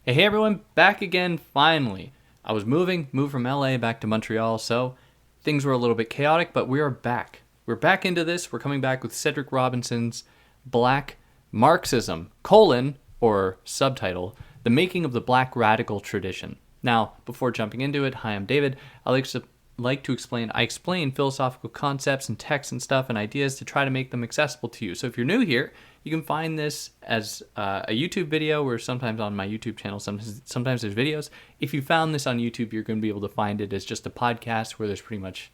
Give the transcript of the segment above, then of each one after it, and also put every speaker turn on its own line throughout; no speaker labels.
Hey everyone, back again finally. I was moved from LA back to Montreal, so things were a little bit chaotic, but we are back. We're back into this. We're coming back with Cedric Robinson's Black Marxism, or subtitle, The Making of the Black Radical Tradition. Now, before jumping into it, hi, I'm David. I explain philosophical concepts and texts and stuff and ideas to try to make them accessible to you. So if you're new here, you can find this as a YouTube video, or sometimes on my YouTube channel, sometimes there's videos. If you found this on YouTube, you're going to be able to find it as just a podcast where there's pretty much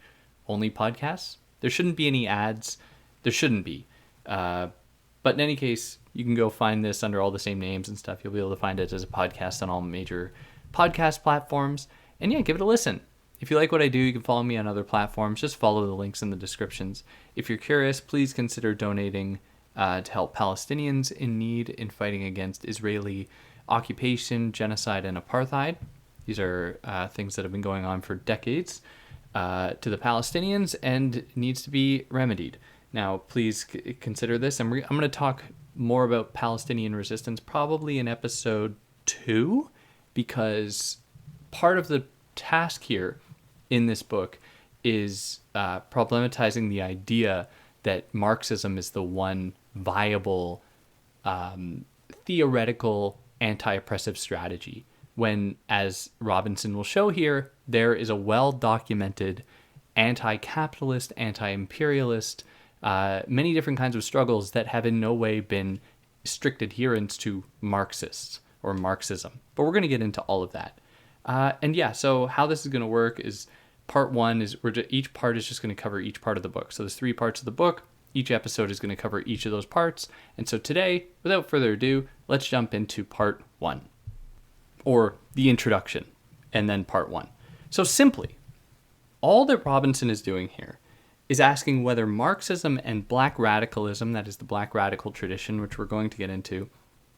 only podcasts. There shouldn't be any ads. There shouldn't be. But in any case, you can go find this under all the same names and stuff. You'll be able to find it as a podcast on all major podcast platforms. And yeah, give it a listen. If you like what I do, you can follow me on other platforms. Just follow the links in the descriptions. If you're curious, please consider donating to help Palestinians in need in fighting against Israeli occupation, genocide, and apartheid. These are things that have been going on for decades to the Palestinians and needs to be remedied. Now, please consider this. I'm going to talk more about Palestinian resistance probably in episode 2, because part of the task here in this book is problematizing the idea that Marxism is the one viable theoretical anti-oppressive strategy, when, as Robinson will show here, there is a well-documented anti-capitalist, anti-imperialist, many different kinds of struggles that have in no way been strict adherents to Marxists or Marxism. But we're going to get into all of that. So how this is going to work is part 1 is each part is just going to cover each part of the book. So there's 3 parts of the book. Each episode is going to cover each of those parts. And so today, without further ado, let's jump into part 1, or the introduction, and then part 1. So simply, all that Robinson is doing here is asking whether Marxism and Black radicalism, that is the Black radical tradition, which we're going to get into,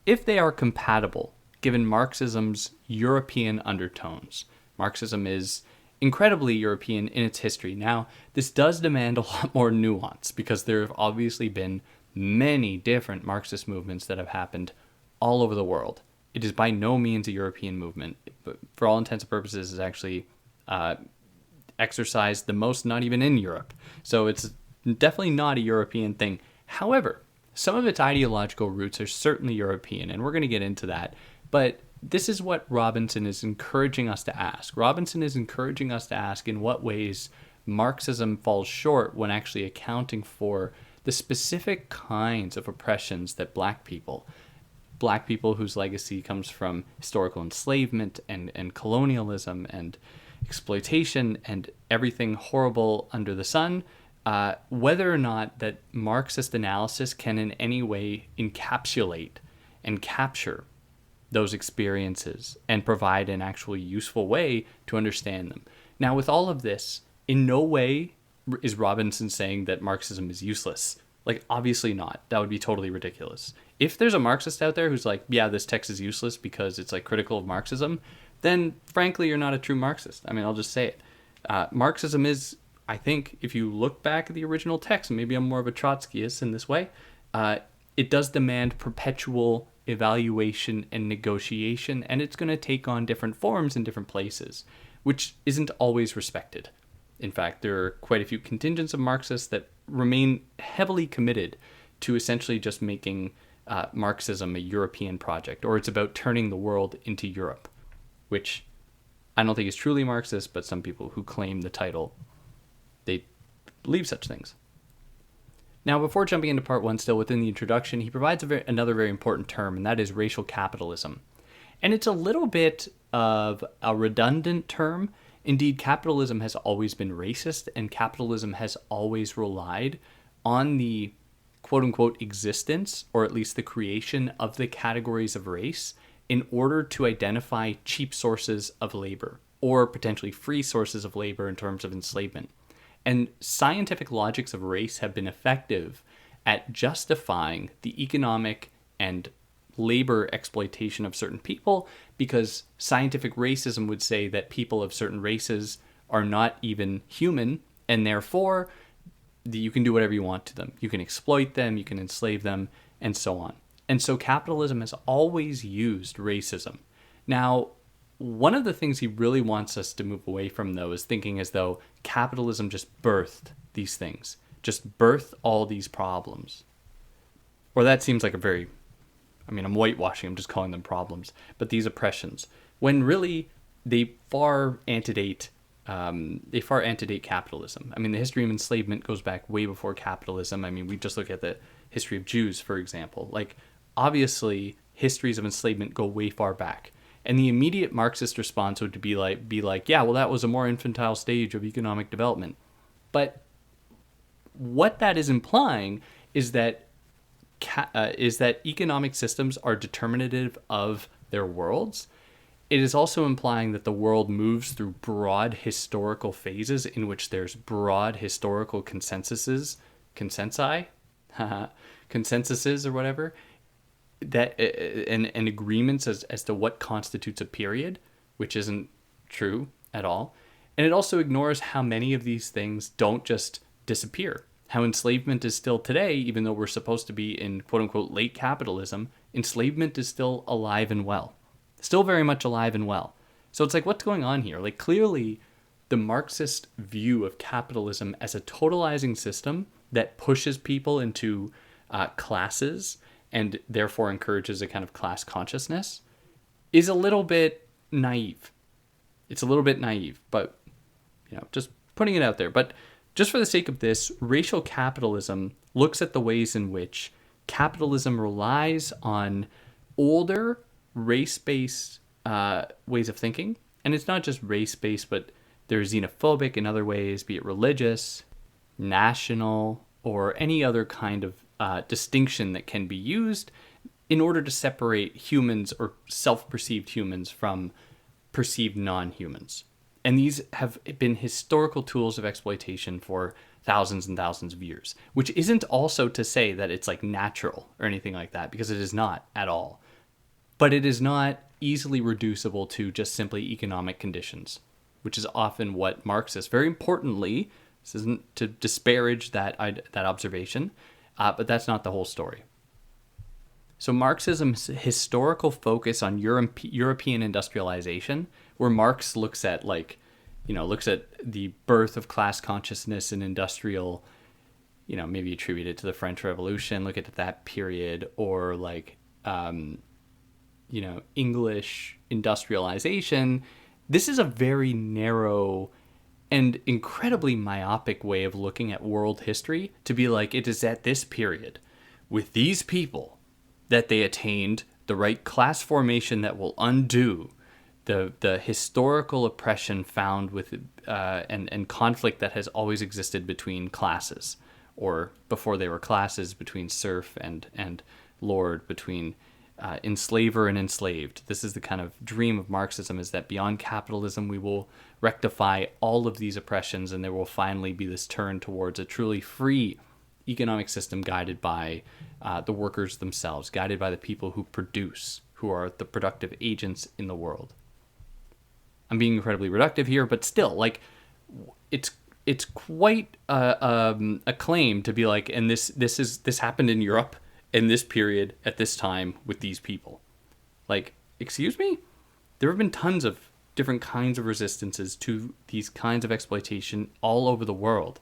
if they are compatible, given Marxism's European undertones. Marxism is incredibly European in its history. Now, this does demand a lot more nuance, because there have obviously been many different Marxist movements that have happened all over the world. It is by no means a European movement, but for all intents and purposes is actually exercised the most not even in Europe. So it's definitely not a European thing. However, some of its ideological roots are certainly European, and we're going to get into that. But this is what Robinson is encouraging us to ask. Robinson is encouraging us to ask in what ways Marxism falls short when actually accounting for the specific kinds of oppressions that black people whose legacy comes from historical enslavement and colonialism and exploitation and everything horrible under the sun, whether or not that Marxist analysis can in any way encapsulate and capture those experiences and provide an actually useful way to understand them. Now, with all of this, in no way is Robinson saying that Marxism is useless. Like, obviously not. That would be totally ridiculous. If there's a Marxist out there who's like, yeah, this text is useless because it's like critical of Marxism, then frankly, you're not a true Marxist. I mean, I'll just say it. Marxism is, I think, if you look back at the original text, and maybe I'm more of a Trotskyist in this way, it does demand perpetual evaluation and negotiation, and it's going to take on different forms in different places, which isn't always respected. In fact, there are quite a few contingents of Marxists that remain heavily committed to essentially just making Marxism a European project, or it's about turning the world into Europe, which I don't think is truly Marxist, but some people who claim the title, they believe such things. Now, before jumping into part 1, still within the introduction, he provides another very important term, and that is racial capitalism. And it's a little bit of a redundant term. Indeed, capitalism has always been racist, and capitalism has always relied on the quote-unquote existence, or at least the creation of the categories of race, in order to identify cheap sources of labor, or potentially free sources of labor in terms of enslavement. And scientific logics of race have been effective at justifying the economic and labor exploitation of certain people, because scientific racism would say that people of certain races are not even human, and therefore you can do whatever you want to them. You can exploit them, you can enslave them, and so on. And so capitalism has always used racism. Now, one of the things he really wants us to move away from, though, is thinking as though capitalism just birthed these things, just birthed all these problems. Or that seems like a very, I'm whitewashing, I'm just calling them problems, but these oppressions, when really they far antedate capitalism. I mean, the history of enslavement goes back way before capitalism. I mean, we just look at the history of Jews, for example. Like, obviously, histories of enslavement go way far back. And the immediate Marxist response would be like, yeah, well, that was a more infantile stage of economic development. But what that is implying is that economic systems are determinative of their worlds. It is also implying that the world moves through broad historical phases in which there's broad historical consensuses or whatever, that and agreements as to what constitutes a period, which isn't true at all. And it also ignores how many of these things don't just disappear. How enslavement is still today, even though we're supposed to be in quote-unquote late capitalism, enslavement is still alive and well. Still very much alive and well. So it's like, what's going on here? Like, clearly, the Marxist view of capitalism as a totalizing system that pushes people into classes and therefore encourages a kind of class consciousness is a little bit naive. It's a little bit naive, but, just putting it out there. But just for the sake of this, racial capitalism looks at the ways in which capitalism relies on older race-based ways of thinking. And it's not just race-based, but they're xenophobic in other ways, be it religious, national, or any other kind of distinction that can be used in order to separate humans or self-perceived humans from perceived non-humans. And these have been historical tools of exploitation for thousands and thousands of years, which isn't also to say that it's like natural or anything like that, because it is not at all. But it is not easily reducible to just simply economic conditions, which is often what Marxists, very importantly, this isn't to disparage that observation, but that's not the whole story. So Marxism's historical focus on European industrialization, where Marx looks at the birth of class consciousness in industrial, maybe attribute it to the French Revolution, look at that period, or English industrialization. This is a very narrow and incredibly myopic way of looking at world history, to be like, it is at this period with these people that they attained the right class formation that will undo the historical oppression found with and conflict that has always existed between classes, or before they were classes, between serf and lord, between enslaver and enslaved. This is the kind of dream of Marxism, is that beyond capitalism we will rectify all of these oppressions, and there will finally be this turn towards a truly free economic system guided by the workers themselves, guided by the people who produce, who are the productive agents in the world. I'm being incredibly reductive here, but still, it's quite a claim to be like, and this happened in Europe in this period at this time with these people. Like, excuse me? There have been tons of different kinds of resistances to these kinds of exploitation all over the world.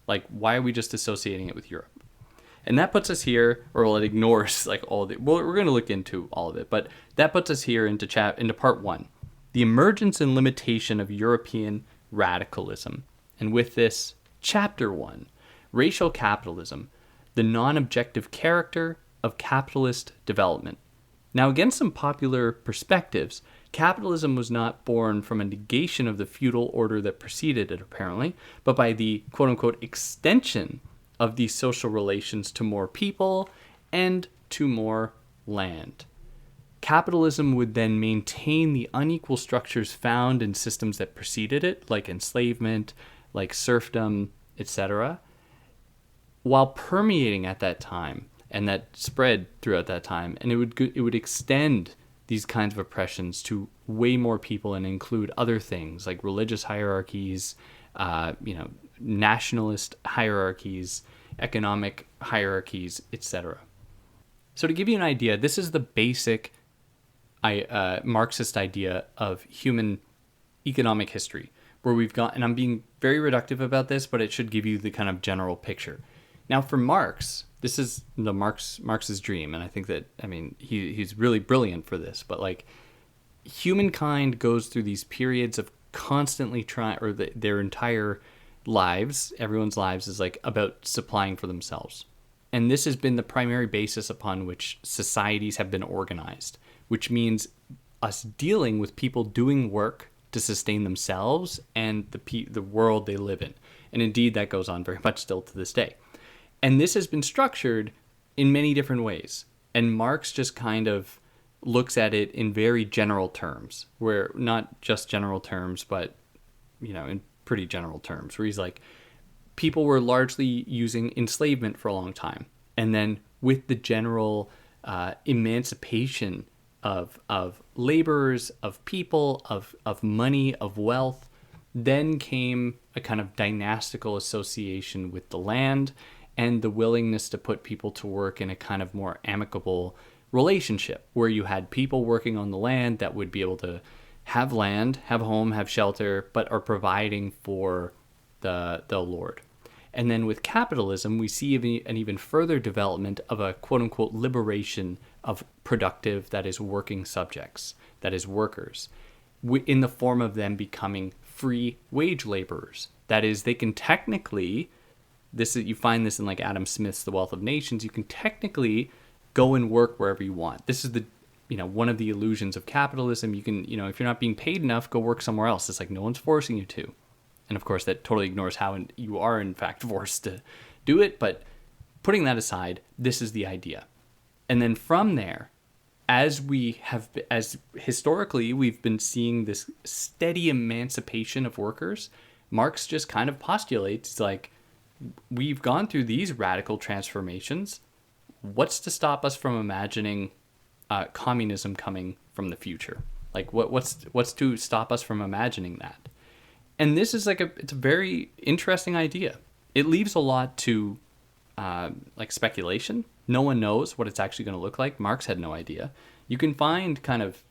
Like, why are we just associating it with Europe? And that puts us here, or it ignores all of it. Well, we're going to look into all of it, but that puts us here into part 1, the emergence and limitation of European radicalism. And with this, chapter 1, racial capitalism, the non-objective character of capitalist development. Now, against some popular perspectives, capitalism was not born from a negation of the feudal order that preceded it, apparently, but by the quote-unquote extension of these social relations to more people and to more land. Capitalism would then maintain the unequal structures found in systems that preceded it, like enslavement, like serfdom, etc., while permeating at that time, and that spread throughout that time, and it would extend these kinds of oppressions to way more people and include other things like religious hierarchies, nationalist hierarchies, economic hierarchies, etc. So to give you an idea, this is the basic Marxist idea of human economic history, where we've got, and I'm being very reductive about this, but it should give you the kind of general picture. Now, for Marx, this is Marx's dream, and I think that, I mean, he's really brilliant for this, but like, humankind goes through these periods of constantly trying, or their entire lives, everyone's lives is like about supplying for themselves. And this has been the primary basis upon which societies have been organized, which means us dealing with people doing work to sustain themselves and the world they live in. And indeed, that goes on very much still to this day. And this has been structured in many different ways. And Marx just kind of looks at it in very general terms, where not just general terms, but, you know, in pretty general terms, where he's like, people were largely using enslavement for a long time. And then with the general emancipation of laborers, of people, of money, of wealth, then came a kind of dynastical association with the land and the willingness to put people to work in a kind of more amicable relationship, where you had people working on the land that would be able to have land, have home, have shelter, but are providing for the Lord. And then with capitalism, we see an even further development of a quote-unquote liberation of productive, that is working subjects, that is workers, in the form of them becoming free wage laborers. That is, they can technically, you find this in like Adam Smith's The Wealth of Nations, you can technically go and work wherever you want. This is one of the illusions of capitalism. You can, if you're not being paid enough, go work somewhere else. It's like no one's forcing you to. And of course, that totally ignores how you are, in fact, forced to do it. But putting that aside, this is the idea. And then from there, as historically we've been seeing this steady emancipation of workers, Marx just kind of postulates, like, we've gone through these radical transformations. What's to stop us from imagining communism coming from the future? Like, what's to stop us from imagining that? And this is it's a very interesting idea. It leaves a lot to speculation. No one knows what it's actually going to look like. Marx had no idea. You can find kind of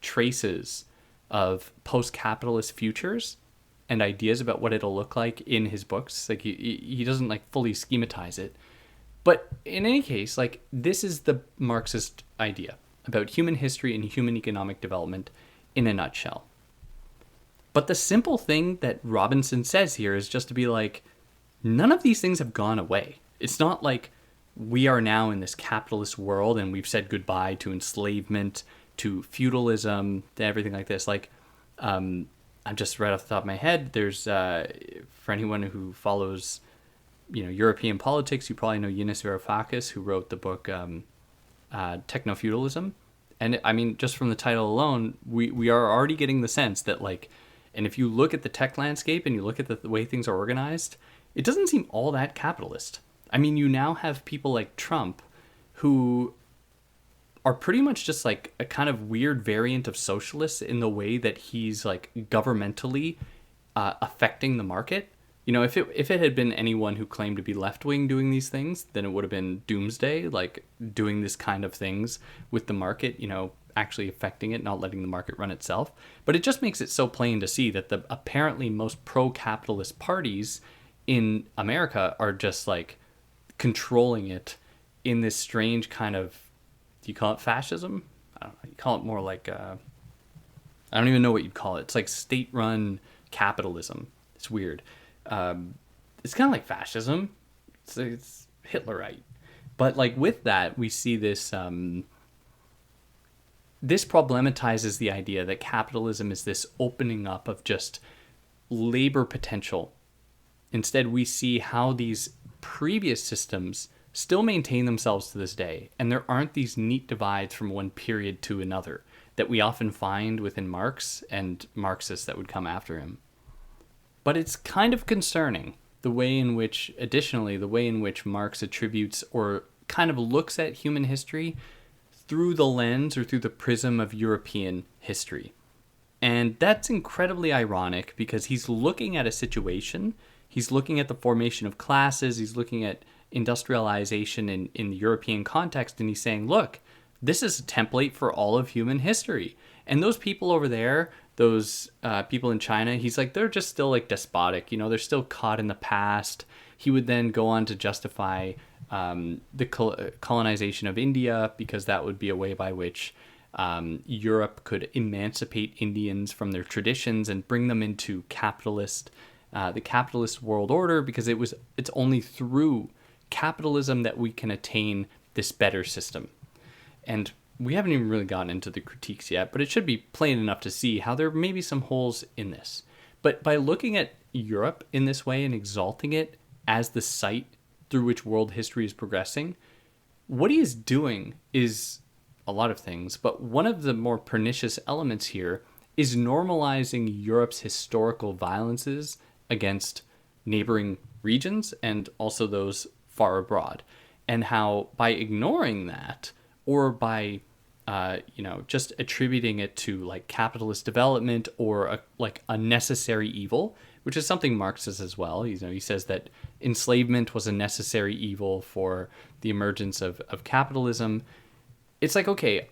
traces of post-capitalist futures and ideas about what it'll look like in his books. Like he doesn't like fully schematize it. But in any case, like, this is the Marxist idea about human history and human economic development in a nutshell. But the simple thing that Robinson says here is just to be like, none of these things have gone away. It's not like we are now in this capitalist world and we've said goodbye to enslavement, to feudalism, to everything like this. Like, I'm just right off the top of my head, there's, for anyone who follows, European politics, you probably know Yanis Varoufakis, who wrote the book Techno-Feudalism. And I mean, just from the title alone, we are already getting the sense that, like, and if you look at the tech landscape and you look at the way things are organized, it doesn't seem all that capitalist. I mean, you now have people like Trump who are pretty much just like a kind of weird variant of socialists in the way that he's like governmentally affecting the market. If it had been anyone who claimed to be left-wing doing these things, then it would have been doomsday, like doing this kind of things with the market, actually affecting it, not letting the market run itself. But it just makes it so plain to see that the apparently most pro-capitalist parties in America are just like controlling it in this strange kind of, do you call it fascism? I don't know. You call it more like, I don't even know what you'd call it. It's like state-run capitalism. It's weird. It's kind of like fascism. It's Hitlerite. But like with that, we see this, this problematizes the idea that capitalism is this opening up of just labor potential. Instead, we see how these previous systems still maintain themselves to this day, and there aren't these neat divides from one period to another that we often find within Marx and Marxists that would come after him. But it's kind of concerning the way in which Marx attributes or kind of looks at human history through the lens or through the prism of European history. And that's incredibly ironic because he's looking at a situation, he's looking at the formation of classes, he's looking at industrialization in the European context, and he's saying, look, this is a template for all of human history. And those people over there, those people in China, he's like, they're just still like despotic. They're still caught in the past. He would then go on to justify the colonization of India, because that would be a way by which Europe could emancipate Indians from their traditions and bring them into the capitalist world order, because it's only through capitalism that we can attain this better system. And we haven't even really gotten into the critiques yet, but it should be plain enough to see how there may be some holes in this. But by looking at Europe in this way and exalting it as the site through which world history is progressing, what he is doing is a lot of things, but one of the more pernicious elements here is normalizing Europe's historical violences against neighboring regions and also those far abroad, and how by ignoring that, or by just attributing it to like capitalist development or a necessary evil, which is something Marx says as well. He says that enslavement was a necessary evil for the emergence of capitalism. It's like, okay,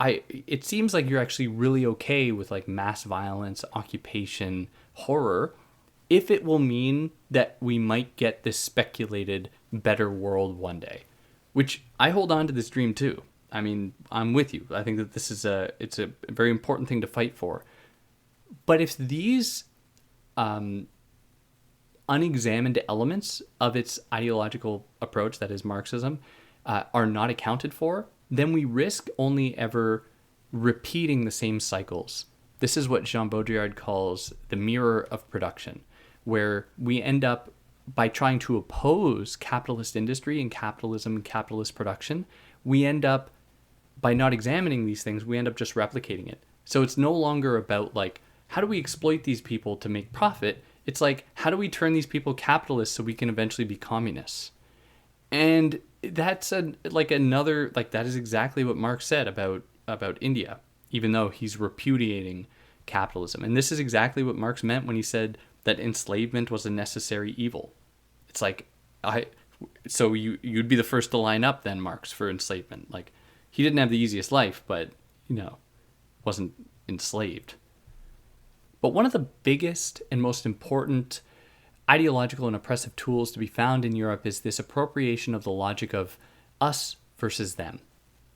it seems like you're actually really okay with like mass violence, occupation, horror, if it will mean that we might get this speculated better world one day, which I hold on to this dream too. I mean, I'm with you. I think that it's a very important thing to fight for. But if these unexamined elements of its ideological approach, that is Marxism, are not accounted for, then we risk only ever repeating the same cycles. This is what Jean Baudrillard calls the mirror of production, where we end up, by trying to oppose capitalist industry and capitalism and capitalist production, we end up, by not examining these things, we end up just replicating it. So it's no longer about like, how do we exploit these people to make profit? It's like, how do we turn these people capitalists so we can eventually be communists? And that's that is exactly what Marx said about India, even though he's repudiating capitalism. And this is exactly what Marx meant when he said that enslavement was a necessary evil. It's like, so you'd be the first to line up then, Marx, for enslavement. Like, he didn't have the easiest life, but wasn't enslaved. But one of the biggest and most important ideological and oppressive tools to be found in Europe is this appropriation of the logic of us versus them.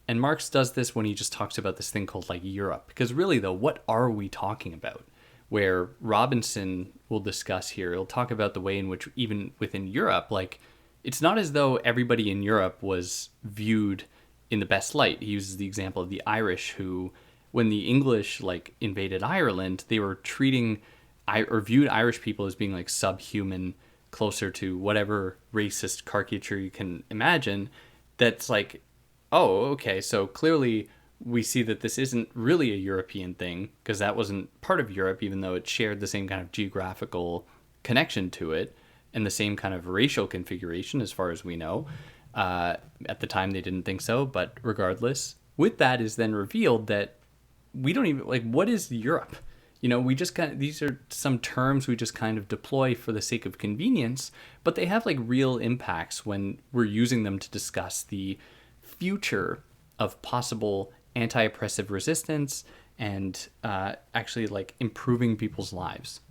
And Marx does this when he just talks about this thing called like Europe. Because really though, what are we talking about? Where Robinson will discuss here, he'll talk about the way in which even within Europe, like, it's not as though everybody in Europe was viewed in the best light. He uses the example of the Irish who, when the English like invaded Ireland, they were treating or viewed Irish people as being like subhuman, closer to whatever racist caricature you can imagine. That's like, oh, okay, so clearly we see that this isn't really a European thing, because that wasn't part of Europe, even though it shared the same kind of geographical connection to it and the same kind of racial configuration as far as we know. At the time they didn't think so, but regardless, with that is then revealed that we don't even, like, what is Europe? We just these are some terms we just kind of deploy for the sake of convenience, but they have like real impacts when we're using them to discuss the future of possible anti-oppressive resistance and actually like improving people's lives.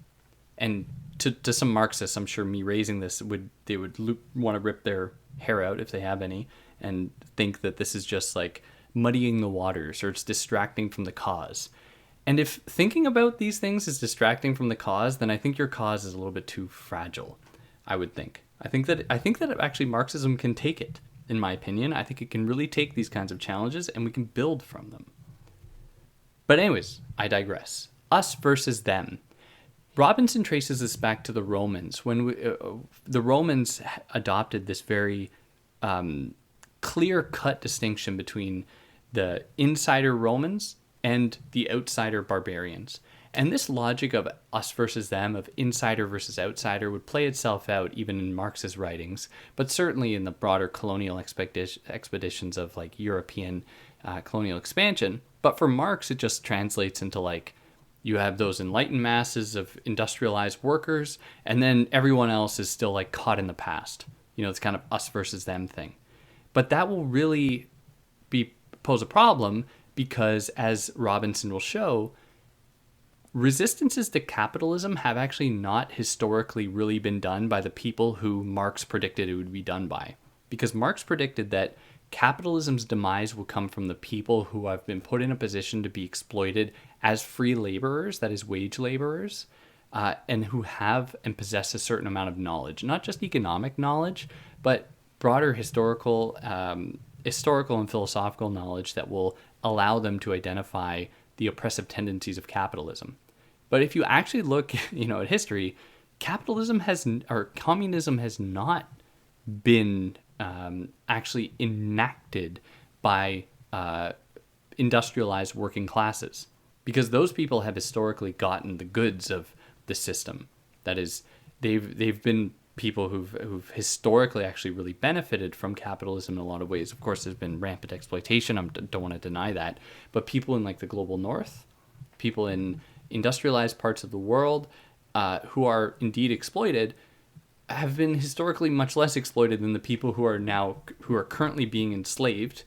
And to some Marxists, I'm sure me raising this want to rip their hair out if they have any, and think that this is just like muddying the waters or it's distracting from the cause. And if thinking about these things is distracting from the cause, then I think your cause is a little bit too fragile, I would think. I think that actually Marxism can take it, in my opinion. I think it can really take these kinds of challenges and we can build from them. But anyways, I digress. Us versus them. Robinson traces this back to the Romans. When the Romans adopted this very clear-cut distinction between the insider Romans and the outsider barbarians. And this logic of us versus them, of insider versus outsider, would play itself out even in Marx's writings, but certainly in the broader colonial expeditions of like European colonial expansion. But for Marx, it just translates into like, you have those enlightened masses of industrialized workers, and then everyone else is still like caught in the past. It's kind of us versus them thing. But that will really pose a problem, because, as Robinson will show, resistances to capitalism have actually not historically really been done by the people who Marx predicted it would be done by. Because Marx predicted that capitalism's demise will come from the people who have been put in a position to be exploited as free laborers, that is, wage laborers, and who have and possess a certain amount of knowledge, not just economic knowledge, but broader historical and philosophical knowledge that will allow them to identify the oppressive tendencies of capitalism. But if you actually look, at history, communism has not been actually enacted by industrialized working classes, because those people have historically gotten the goods of the system. That is, they've been people who've historically actually really benefited from capitalism in a lot of ways. Of course, there's been rampant exploitation. I don't want to deny that. But people in like the global north, people in industrialized parts of the world who are indeed exploited, have been historically much less exploited than the people who are currently being enslaved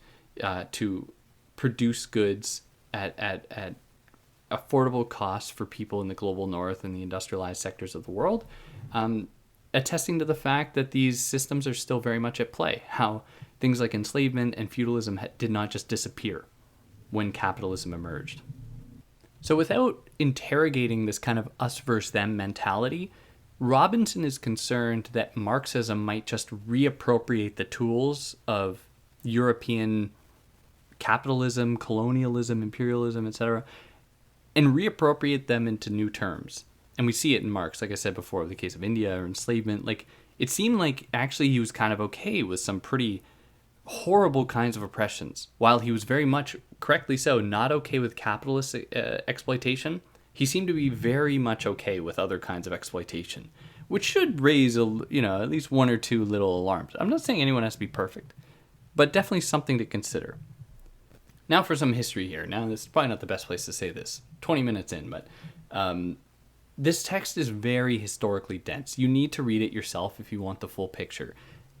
to produce goods at affordable costs for people in the global north and the industrialized sectors of the world, attesting to the fact that these systems are still very much at play. How things like enslavement and feudalism did not just disappear when capitalism emerged. So without interrogating this kind of us versus them mentality, Robinson is concerned that Marxism might just reappropriate the tools of European capitalism, colonialism, imperialism, etc., and reappropriate them into new terms. And we see it in Marx, like I said before, the case of India or enslavement. Like, it seemed like actually he was kind of okay with some pretty horrible kinds of oppressions. While he was very much, correctly so, not okay with capitalist exploitation, he seemed to be very much okay with other kinds of exploitation, which should raise at least one or two little alarms. I'm not saying anyone has to be perfect, but definitely something to consider. Now for some history here. Now, this is probably not the best place to say this, 20 minutes in, but this text is very historically dense. You need to read it yourself if you want the full picture.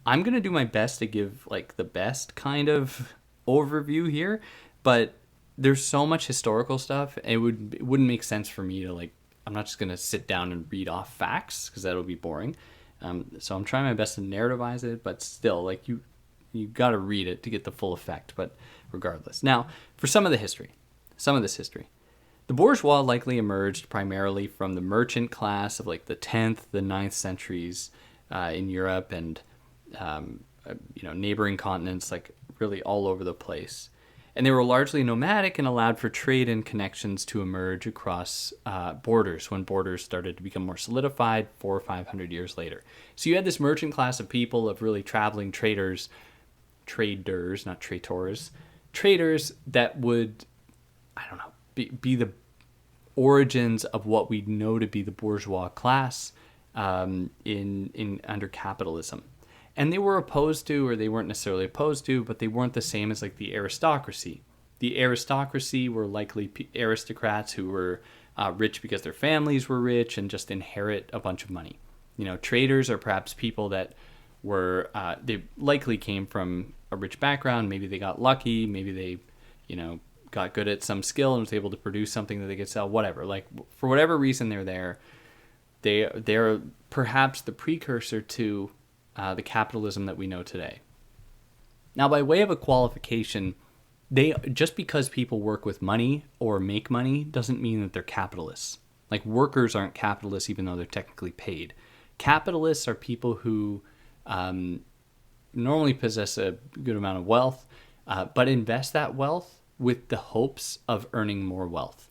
I'm going to do my best to give like the best kind of overview here, but there's so much historical stuff, it wouldn't make sense for me to I'm not just going to sit down and read off facts, because that'll be boring. So I'm trying my best to narrativize it, but still, you got to read it to get the full effect, but regardless. Now, for some of this history. The bourgeois likely emerged primarily from the merchant class of the 10th, the 9th centuries in Europe and neighboring continents, really all over the place. And they were largely nomadic and allowed for trade and connections to emerge across borders when borders started to become more solidified 400 or 500 years later. So you had this merchant class of people, of really traveling traders, not traitors, traders that would, be the origins of what we know to be the bourgeois class in under capitalism. And they were opposed to, or they weren't necessarily opposed to, but they weren't the same as the aristocracy. The aristocracy were likely aristocrats who were rich because their families were rich and just inherit a bunch of money. Traders are perhaps people that were, they likely came from a rich background. Maybe they got lucky. Maybe they, got good at some skill and was able to produce something that they could sell, whatever. For whatever reason they're there, they're perhaps the precursor to the capitalism that we know today. Now, by way of a qualification, just because people work with money or make money doesn't mean that they're capitalists. Workers aren't capitalists even though they're technically paid. Capitalists are people who normally possess a good amount of wealth, but invest that wealth with the hopes of earning more wealth.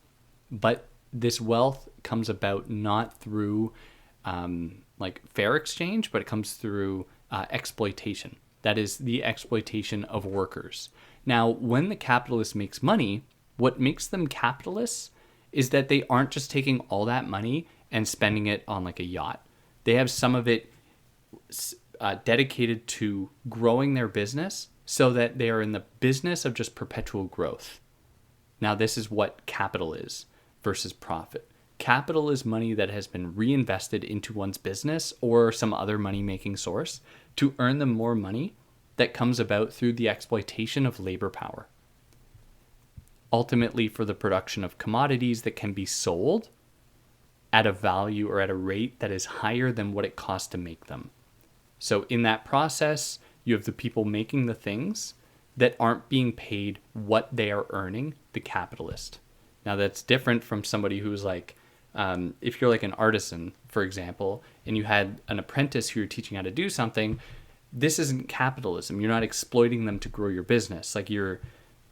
But this wealth comes about not through fair exchange, but it comes through exploitation. That is the exploitation of workers. Now, when the capitalist makes money, what makes them capitalists is that they aren't just taking all that money and spending it on a yacht. They have some of it dedicated to growing their business so that they are in the business of just perpetual growth. Now, this is what capital is versus profit. Capital is money that has been reinvested into one's business or some other money-making source to earn them more money that comes about through the exploitation of labor power. ultimately for the production of commodities that can be sold at a value or at a rate that is higher than what it costs to make them. So in that process, you have the people making the things that aren't being paid what they are earning, the capitalist. Now that's different from somebody who's like, if you're like an artisan, for example, and you had an apprentice who you're teaching how to do something, this isn't capitalism. You're not exploiting them to grow your business. Like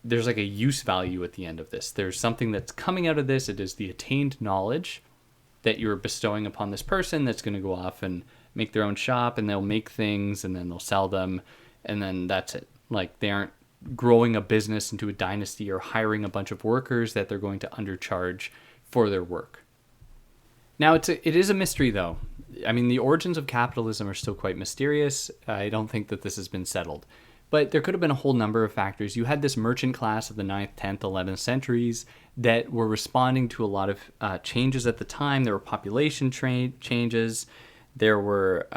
there's like a use value at the end of this. There's something that's coming out of this. It is the attained knowledge that you're bestowing upon this person that's going to go off and make their own shop, and they'll make things and then they'll sell them, and then that's it. Like they aren't growing a business into a dynasty or hiring a bunch of workers that they're going to undercharge for their work. Now it is a mystery though. I mean, the origins of capitalism are still quite mysterious. I don't think that this has been settled. But there could have been a whole number of factors. You had this merchant class of the 9th, 10th, 11th centuries that were responding to a lot of changes at the time. There were population changes. There were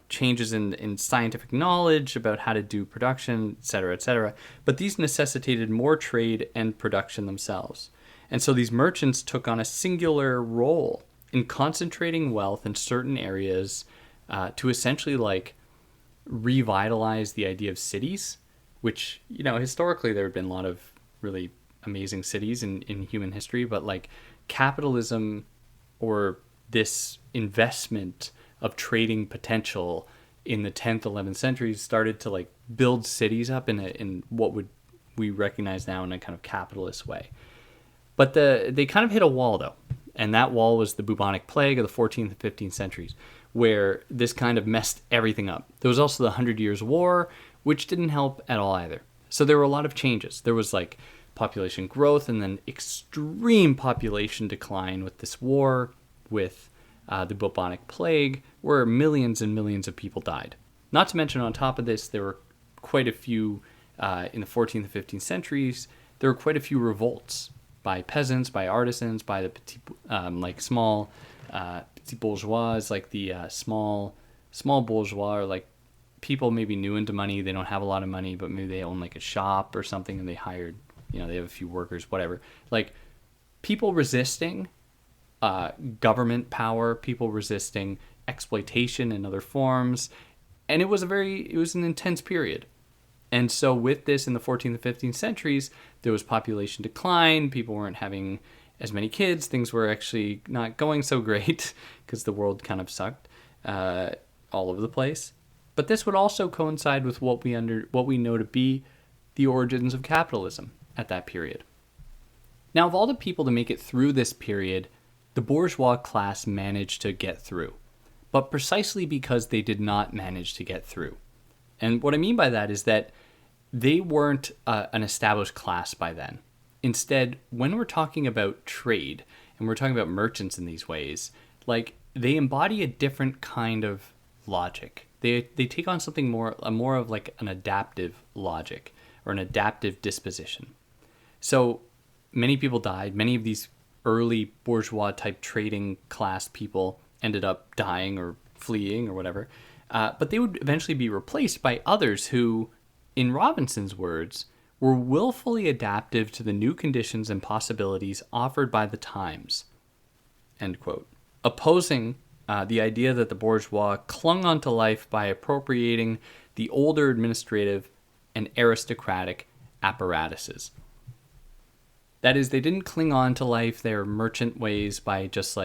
changes in scientific knowledge about how to do production, et cetera, et cetera. But these necessitated more trade and production themselves. And so these merchants took on a singular role in concentrating wealth in certain areas to essentially like revitalize the idea of cities, which, historically there have been a lot of really amazing cities in human history, but like capitalism or this investment of trading potential in the 10th, 11th centuries started to like build cities up in what would we recognize now in a kind of capitalist way. But they kind of hit a wall though, and that wall was the bubonic plague of the 14th and 15th centuries, where this kind of messed everything up. There was also the 100 Years' War, which didn't help at all either. So there were a lot of changes. There was like population growth and then extreme population decline with this war, with the bubonic plague, where millions and millions of people died. Not to mention, on top of this, there were quite a few, in the 14th and 15th centuries, there were quite a few revolts by peasants, by artisans, by the petit, small petit bourgeois, like the small bourgeois, or like people maybe new into money. They don't have a lot of money, but maybe they own like a shop or something, and they hired, they have a few workers, whatever. Like people resisting government power, people resisting exploitation in other forms, and it was an intense period. And so with this in the 14th and 15th centuries, there was population decline. People weren't having as many kids. Things were actually not going so great because the world kind of sucked all over the place. But this would also coincide with what we know to be the origins of capitalism at that period. Now, of all the people to make it through this period, the bourgeois class managed to get through, but precisely because they did not manage to get through. And what I mean by that is that they weren't an established class by then. Instead, when we're talking about trade and we're talking about merchants in these ways, like they embody a different kind of logic. They take on something more of like an adaptive logic or an adaptive disposition. So many people died. Many of these early bourgeois type trading class people ended up dying or fleeing or whatever. But they would eventually be replaced by others who, in Robinson's words, were willfully adaptive to the new conditions and possibilities offered by the times, end quote. Opposing the idea that the bourgeois clung onto life by appropriating the older administrative and aristocratic apparatuses. That is, they didn't cling on to life, their merchant ways, by just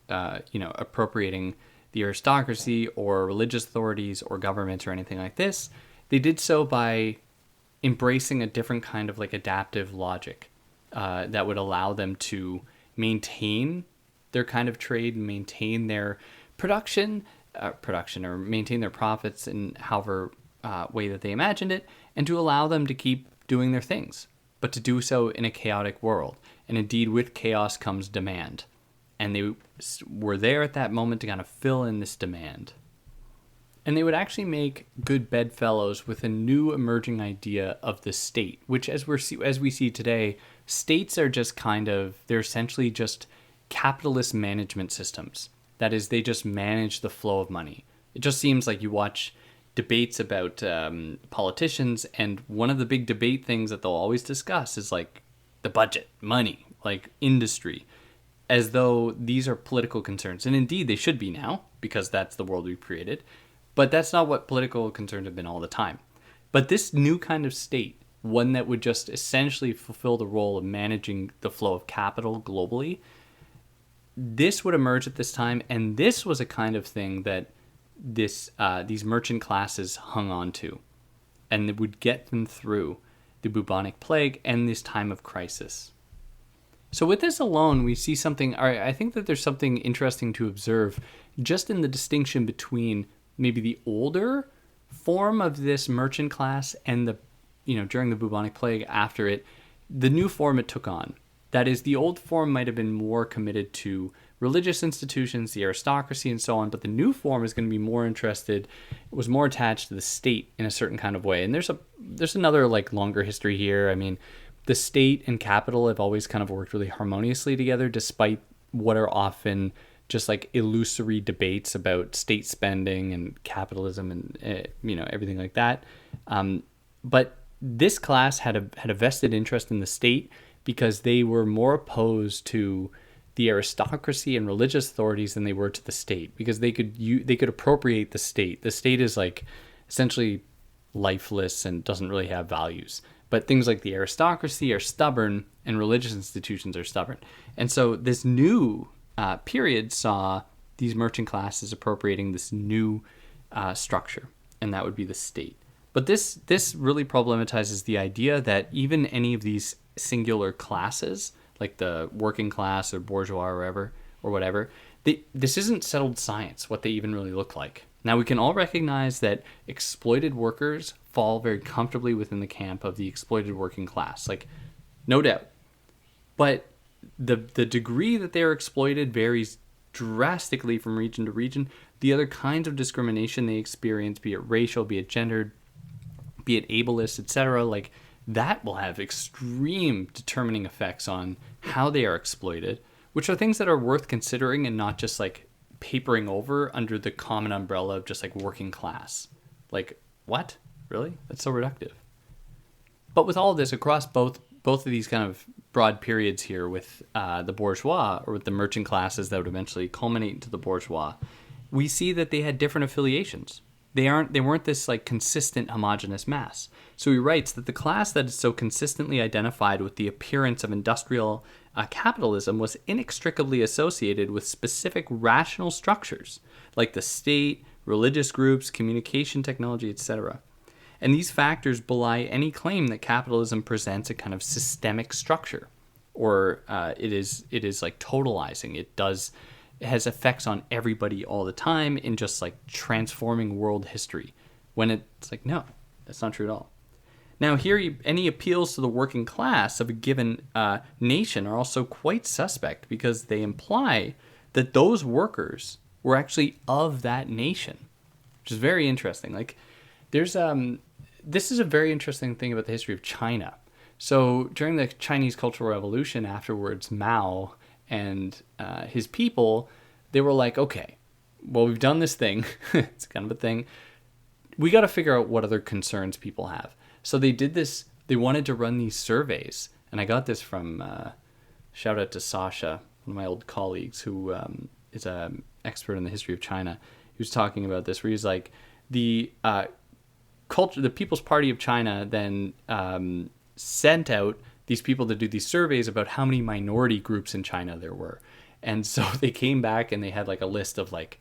appropriating the aristocracy or religious authorities or governments or anything like this. They did so by embracing a different kind of like adaptive logic that would allow them to maintain their kind of trade and maintain their production or maintain their profits in however way that they imagined it, and to allow them to keep doing their things, but to do so in a chaotic world. And indeed, with chaos comes demand. And they were there at that moment to kind of fill in this demand. And they would actually make good bedfellows with a new emerging idea of the state, which as we see today, states are just they're essentially just capitalist management systems. That is, they just manage the flow of money. It just seems like you watch debates about politicians, and one of the big debate things that they'll always discuss is like the budget, money, like industry, as though these are political concerns. And indeed, they should be now, because that's the world we've created. But that's not what political concerns have been all the time. But this new kind of state, one that would just essentially fulfill the role of managing the flow of capital globally, this would emerge at this time, and this was a kind of thing that these merchant classes hung on to, and it would get them through the bubonic plague and this time of crisis. So with this alone, we see something. I think that there's something interesting to observe, just in the distinction between maybe the older form of this merchant class and the, during the bubonic plague, after it, the new form it took on. That is, the old form might have been more committed to religious institutions, the aristocracy, and so on, but the new form is going to be more interested, was more attached to the state in a certain kind of way. And there's another like longer history here. I mean, the state and capital have always kind of worked really harmoniously together, despite what are often just like illusory debates about state spending and capitalism and everything like that. But this class had a vested interest in the state, because they were more opposed to the aristocracy and religious authorities than they were to the state, because they could appropriate the state. The state is like essentially lifeless and doesn't really have values. But things like the aristocracy are stubborn, and religious institutions are stubborn. And so this new period saw these merchant classes appropriating this new structure, and that would be the state. But this really problematizes the idea that even any of these singular classes, like the working class or bourgeois or whatever, this isn't settled science, what they even really look like. Now, we can all recognize that exploited workers fall very comfortably within the camp of the exploited working class, like, no doubt. But the degree that they're exploited varies drastically from region to region. The other kinds of discrimination they experience, be it racial, be it gendered, be it ableist, etc., like, that will have extreme determining effects on how they are exploited, which are things that are worth considering and not just like papering over under the common umbrella of just like working class. Like, what? Really? That's so reductive. But with all of this, across both of these kind of broad periods here, with the bourgeois, or with the merchant classes that would eventually culminate into the bourgeois, we see that they had different affiliations. They weren't this like consistent homogeneous mass. So he writes that the class that is so consistently identified with the appearance of industrial capitalism was inextricably associated with specific rational structures like the state, religious groups, communication technology, etc. And these factors belie any claim that capitalism presents a kind of systemic structure, or it is like totalizing. It has effects on everybody all the time in just like transforming world history, when it's like, no, that's not true at all. Now here, any appeals to the working class of a given nation are also quite suspect, because they imply that those workers were actually of that nation, which is very interesting. Like, there's this is a very interesting thing about the history of China. So during the Chinese Cultural Revolution afterwards, Mao and his people, they were like, okay, well, we've done this thing. It's kind of a thing. We got to figure out what other concerns people have. So they did this. They wanted to run these surveys. And I got this from, shout out to Sasha, one of my old colleagues, who is an expert in the history of China. He was talking about this, where he's like, the People's Party of China then sent out these people to do these surveys about how many minority groups in China there were. And so they came back and they had like a list of like,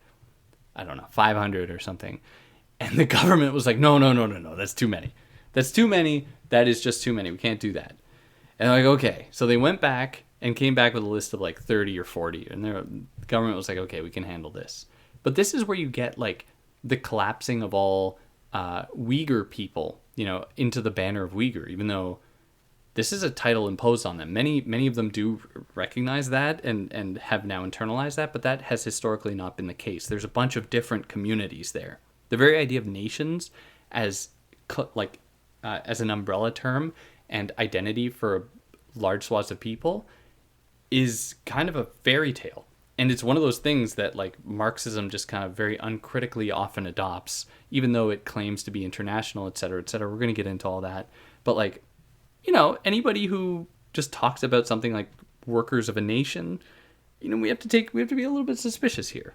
I don't know, 500 or something. And the government was like, no, that's too many. That's too many. That is just too many. We can't do that. And they're like, okay. So they went back and came back with a list of like 30 or 40. And the government was like, okay, we can handle this. But this is where you get like the collapsing of all Uyghur people, into the banner of Uyghur, even though this is a title imposed on them. Many of them do recognize that and have now internalized that, but that has historically not been the case. There's a bunch of different communities there. The very idea of nations as an umbrella term and identity for large swaths of people is kind of a fairy tale. And it's one of those things that like Marxism just kind of very uncritically often adopts, even though it claims to be international, et cetera, et cetera. We're going to get into all that. But like, anybody who just talks about something like workers of a nation, we have to be a little bit suspicious here.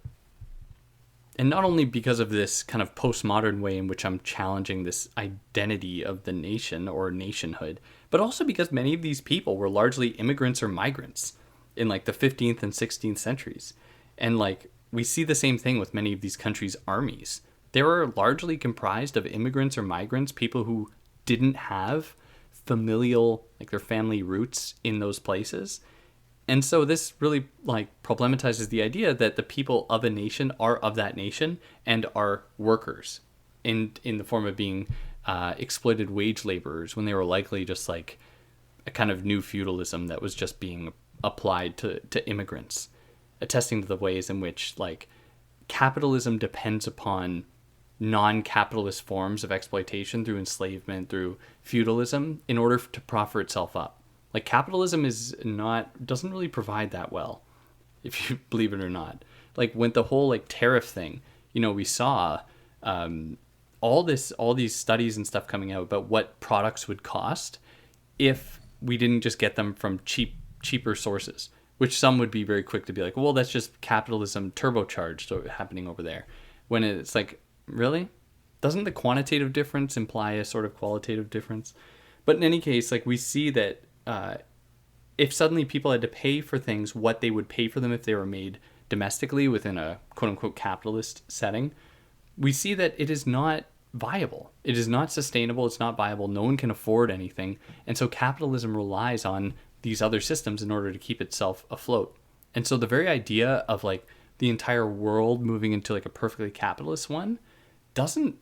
And not only because of this kind of postmodern way in which I'm challenging this identity of the nation or nationhood, but also because many of these people were largely immigrants or migrants in like the 15th and 16th centuries. And like we see the same thing with many of these countries' armies. They were largely comprised of immigrants or migrants, people who didn't have familial, like their family roots in those places. And so this really like problematizes the idea that the people of a nation are of that nation and are workers in the form of being exploited wage laborers, when they were likely just like a kind of new feudalism that was just being applied to immigrants, attesting to the ways in which like capitalism depends upon non-capitalist forms of exploitation through enslavement, through feudalism, in order to proffer itself up. Like capitalism doesn't really provide that well, if you believe it or not. Like when the whole like tariff thing, we saw all these studies and stuff coming out about what products would cost if we didn't just get them from cheaper sources, which some would be very quick to be like, well, that's just capitalism turbocharged happening over there. When it's like, really? Doesn't the quantitative difference imply a sort of qualitative difference? But in any case, like we see that if suddenly people had to pay for things what they would pay for them if they were made domestically within a quote-unquote capitalist setting, we see that it is not viable. It is not sustainable. It's not viable. No one can afford anything. And so capitalism relies on these other systems in order to keep itself afloat. And so the very idea of like the entire world moving into like a perfectly capitalist one doesn't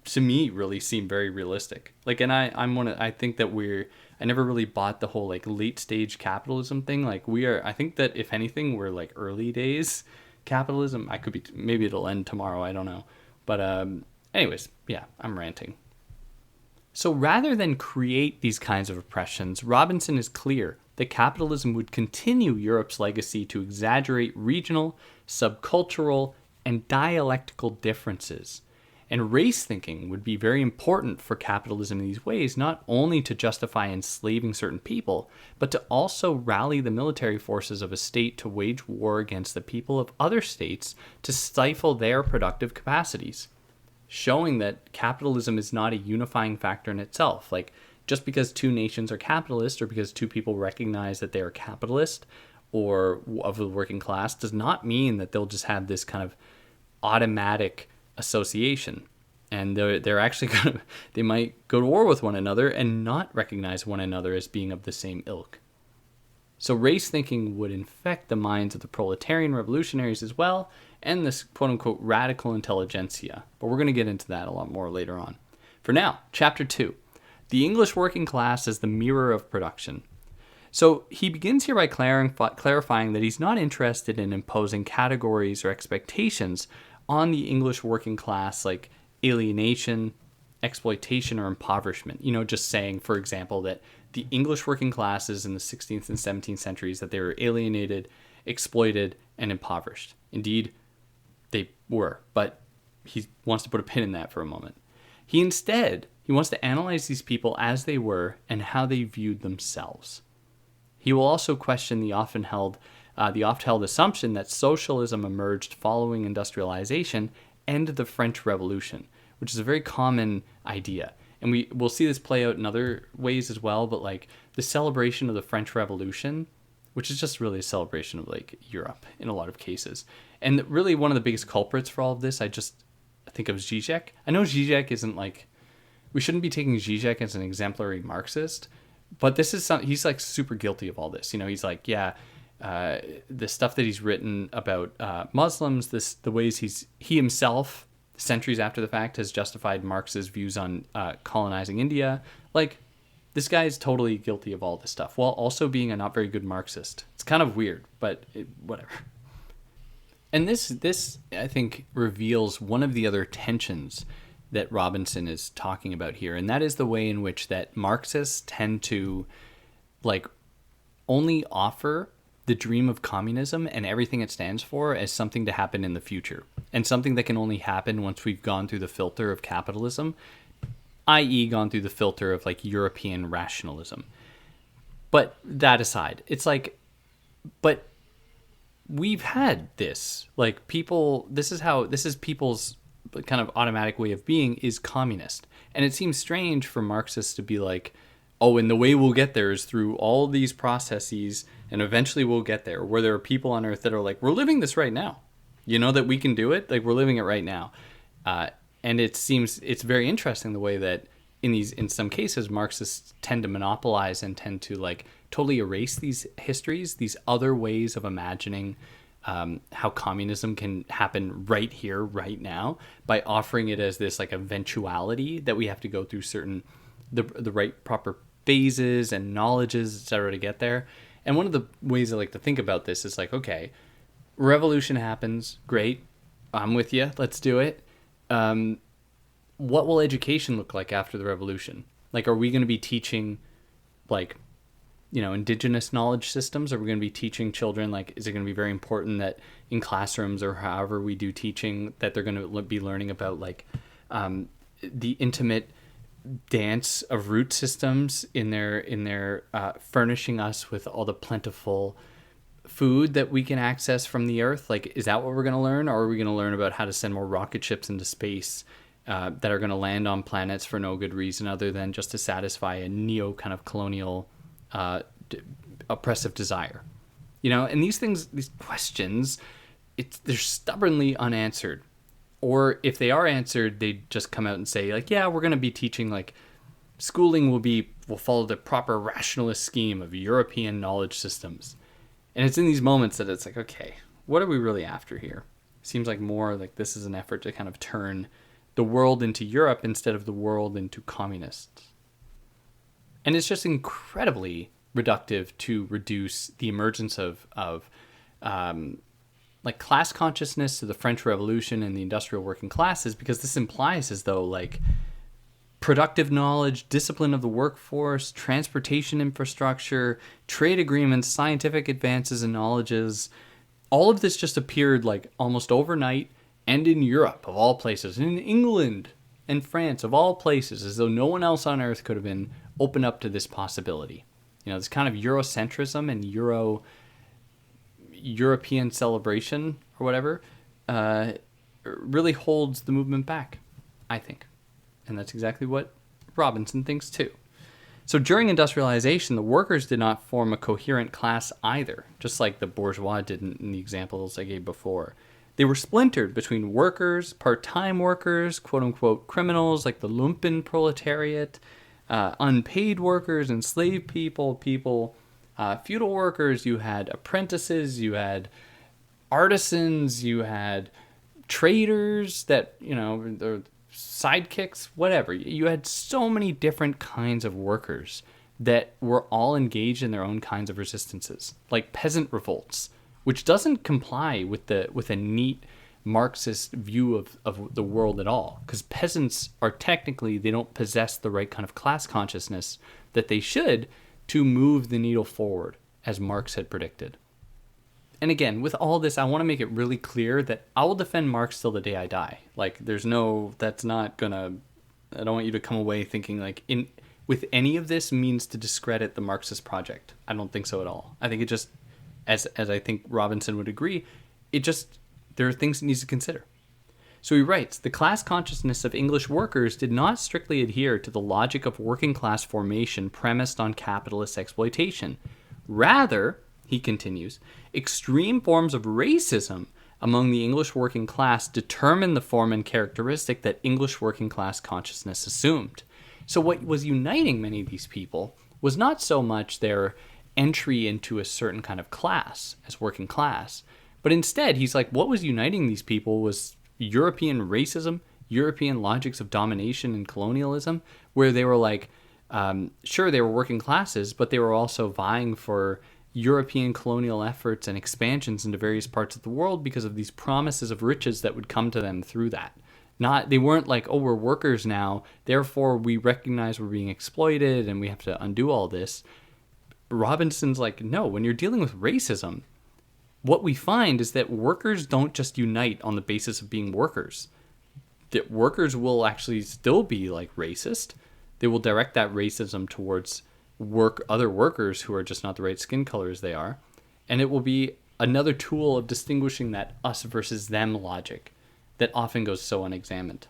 to me really seem very realistic. Like, and I think that I never really bought the whole like late stage capitalism thing. Like I think that if anything, we're like early days capitalism. Maybe it'll end tomorrow. I don't know. But anyways, yeah, I'm ranting. So rather than create these kinds of oppressions, Robinson is clear that capitalism would continue Europe's legacy to exaggerate regional, subcultural, and dialectical differences. And race thinking would be very important for capitalism in these ways, not only to justify enslaving certain people, but to also rally the military forces of a state to wage war against the people of other states to stifle their productive capacities, showing that capitalism is not a unifying factor in itself. Like, just because two nations are capitalist or because two people recognize that they are capitalist or of the working class does not mean that they'll just have this kind of automatic association, and they're actually they might go to war with one another and not recognize one another as being of the same ilk. So race thinking would infect the minds of the proletarian revolutionaries as well, and this quote-unquote radical intelligentsia, but we're going to get into that a lot more later on. For now, chapter 2, the English working class as the mirror of production. So he begins here by clarifying that he's not interested in imposing categories or expectations on the English working class, like alienation, exploitation, or impoverishment. Just saying, for example, that the English working classes in the 16th and 17th centuries, that they were alienated, exploited, and impoverished. Indeed, they were, but he wants to put a pin in that for a moment. He wants to analyze these people as they were and how they viewed themselves. He will also question the oft-held assumption that socialism emerged following industrialization and the French Revolution, which is a very common idea. And we'll see this play out in other ways as well, but like the celebration of the French Revolution, which is just really a celebration of like Europe in a lot of cases. And really one of the biggest culprits for all of this, I think of Zizek. I know Zizek isn't like, we shouldn't be taking Zizek as an exemplary Marxist, but this is he's like super guilty of all this. He's like, yeah, the stuff that he's written about Muslims, the ways he himself, centuries after the fact, has justified Marx's views on colonizing India. Like, this guy is totally guilty of all this stuff, while also being a not very good Marxist. It's kind of weird, but whatever. And this, I think, reveals one of the other tensions that Robinson is talking about here, and that is the way in which that Marxists tend to, like, only offer the dream of communism and everything it stands for as something to happen in the future, and something that can only happen once we've gone through the filter of capitalism, i.e. gone through the filter of like European rationalism. But that aside, it's like, but we've had this, like, people, this is people's kind of automatic way of being is communist. And it seems strange for Marxists to be like, oh, and the way we'll get there is through all these processes, and eventually we'll get there, where there are people on Earth that are like, we're living this right now. You know that we can do it? Like, we're living it right now. And it seems, it's very interesting the way that in some cases, Marxists tend to monopolize and tend to like totally erase these histories, these other ways of imagining how communism can happen right here, right now, by offering it as this like eventuality that we have to go through certain the right proper phases and knowledges, etc., to get there. And one of the ways I like to think about this is like, okay, revolution happens, great, I'm with you, let's do it. What will education look like after the revolution? Like, are we going to be teaching, like, you know, indigenous knowledge systems? Are we going to be teaching children, like, is it going to be very important that in classrooms or however we do teaching that they're going to be learning about, like, the intimate dance of root systems in their furnishing us with all the plentiful food that we can access from the earth? Like, is that what we're going to learn? Or are we going to learn about how to send more rocket ships into space that are going to land on planets for no good reason other than just to satisfy a neo kind of colonial oppressive desire? You know, and these things, these questions, they're stubbornly unanswered. Or if they are answered, they just come out and say, like, yeah, we're going to be teaching, like, schooling will follow the proper rationalist scheme of European knowledge systems. And it's in these moments that it's like, okay, what are we really after here? It seems like more like this is an effort to kind of turn the world into Europe instead of the world into communists. And it's just incredibly reductive to reduce the emergence of like class consciousness to the French Revolution and the industrial working classes, because this implies as though like productive knowledge, discipline of the workforce, transportation infrastructure, trade agreements, scientific advances and knowledges, all of this just appeared like almost overnight, and in Europe of all places, and in England and France of all places, as though no one else on earth could have been open up to this possibility. You know, this kind of Eurocentrism and European celebration or whatever really holds the movement back, I think. And that's exactly what Robinson thinks too. So during industrialization, the workers did not form a coherent class either, just like the bourgeois didn't in the examples I gave before. They were splintered between workers, part-time workers, quote-unquote criminals like the lumpen proletariat, unpaid workers, enslaved people, feudal workers. You had apprentices, you had artisans, you had traders that, you know, sidekicks, whatever. You had so many different kinds of workers that were all engaged in their own kinds of resistances, like peasant revolts, which doesn't comply with a neat Marxist view of the world at all, because peasants are technically, they don't possess the right kind of class consciousness that they should to move the needle forward, as Marx had predicted. And again, with all this, I want to make it really clear that I will defend Marx till the day I die. Like, that's not gonna, I don't want you to come away thinking like, with any of this means to discredit the Marxist project. I don't think so at all. I think it just, as I think Robinson would agree, there are things it needs to consider. So he writes, the class consciousness of English workers did not strictly adhere to the logic of working class formation premised on capitalist exploitation. Rather, he continues, extreme forms of racism among the English working class determined the form and characteristic that English working class consciousness assumed. So what was uniting many of these people was not so much their entry into a certain kind of class as working class, but instead he's like, what was uniting these people was European racism, European logics of domination and colonialism, where they were like, sure, they were working classes, but they were also vying for European colonial efforts and expansions into various parts of the world because of these promises of riches that would come to them through that. They weren't like, oh, we're workers now, therefore we recognize we're being exploited and we have to undo all this. Robinson's like, no, when you're dealing with racism, what we find is that workers don't just unite on the basis of being workers. That workers will actually still be like racist. They will direct that racism towards other workers who are just not the right skin color as they are. And it will be another tool of distinguishing that us versus them logic that often goes so unexamined.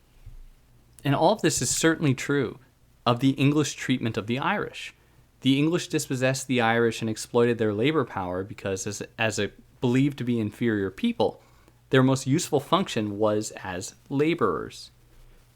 And all of this is certainly true of the English treatment of the Irish. The English dispossessed the Irish and exploited their labor power because as a believed to be inferior people, their most useful function was as laborers.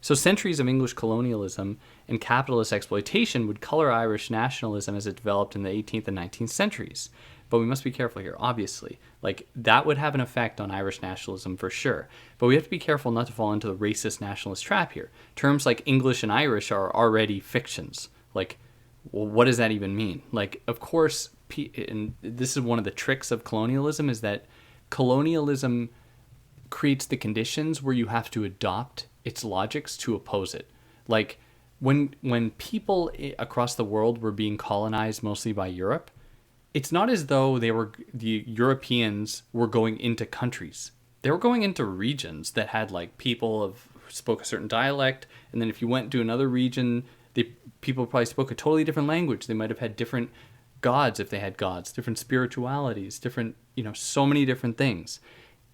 So centuries of English colonialism and capitalist exploitation would color Irish nationalism as it developed in the 18th and 19th centuries. But we must be careful here, obviously. Like, that would have an effect on Irish nationalism for sure. But we have to be careful not to fall into the racist nationalist trap here. Terms like English and Irish are already fictions. Like, well, what does that even mean? Like, of course, and this is one of the tricks of colonialism, is that colonialism creates the conditions where you have to adopt its logics to oppose it. Like, when people across the world were being colonized mostly by Europe, it's not as though the Europeans were going into countries. They were going into regions that had like people who spoke a certain dialect, and then if you went to another region, the people probably spoke a totally different language. They might have had different gods if they had gods, different spiritualities, different, so many different things.